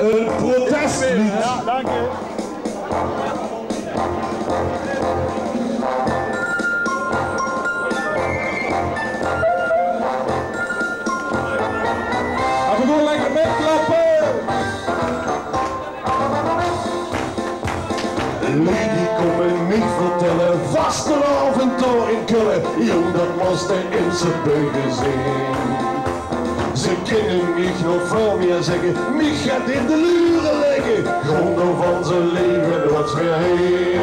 Een protestlied. Ja, dank je. En we doen lekker metklappen. Lady, kom me niet vertellen, vastelavond door in Kullen, jong dat moest in zijn beugen zien. Ze kunnen mich nog voor meer zeggen, mich gaat in de luren leggen, gronden van zijn leven wordt weer heen.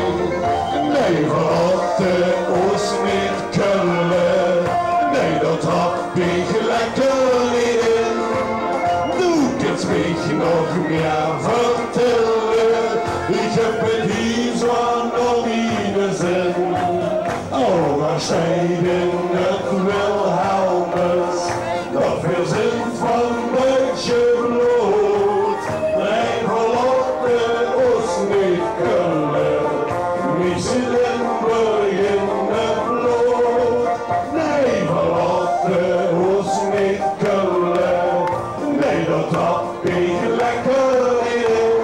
Nee, verlaat de oost niet Kullen, nee dat had ik lekker niet in. Doe het mich nog meer vertellen, ik heb het hier zo nog in de zin. Oh, waar scheiden het Wilhelmus, dat veel zin van beetje bloed. Nee, verlaat de oost niet Kullen, niet zit in het bloed. Nee, verlaat de oost niet Kullen, nee, dat had ik lekker in.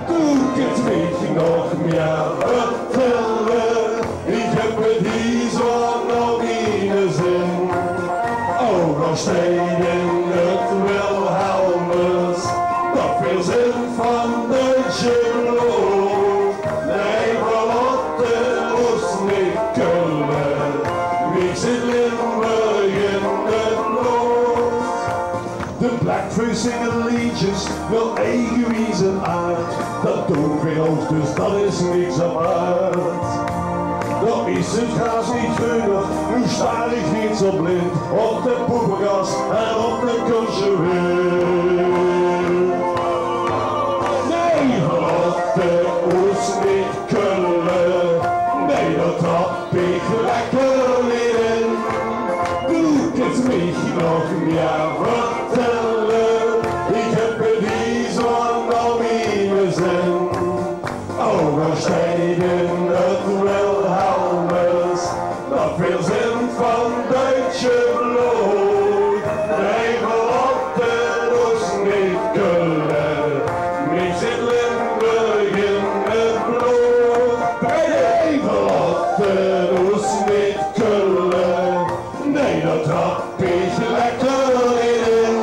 Doe het mich nog meer vertellen, ik heb het hier zo nog in de zin. Oh, waar steden het Wilhelmus, dat veel zin van de bloed. Nee, verlaat de oost niet Kullen, wie zit Limburg in het bloed. De Blackface zingen liedjes, wel egoïs en aard. Dat doen we ook, dus dat is niks apart. Dan is het gras niet gunstig, nu sta ik niet zo blind op de poepengas en op de consument. Nee, verlaat de oost niet Kullen, nee dat had ik lekker niet in. Doe het mich nog meer vertellen, ik heb het hier zo nog in de zin. Oh, waar steden het Wilhelmus, dat veel zin van Duitse bloed. Nee, verlaat de oost niet Kullen, niet zit Limburg in het bloed. Nee, verlaat de oost niet Kullen, nee, dat had ik lekker in.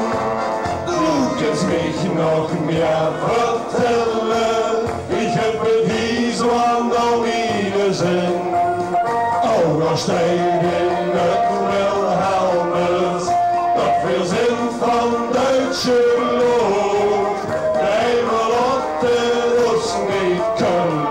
Doe het mich nog meer vertellen, ik heb het hier zo nog in de zin. Oh, waar steden het Wilhelmus, dat veel zin van Duitse bloed. Nee, verlaat de oost niet Kullen.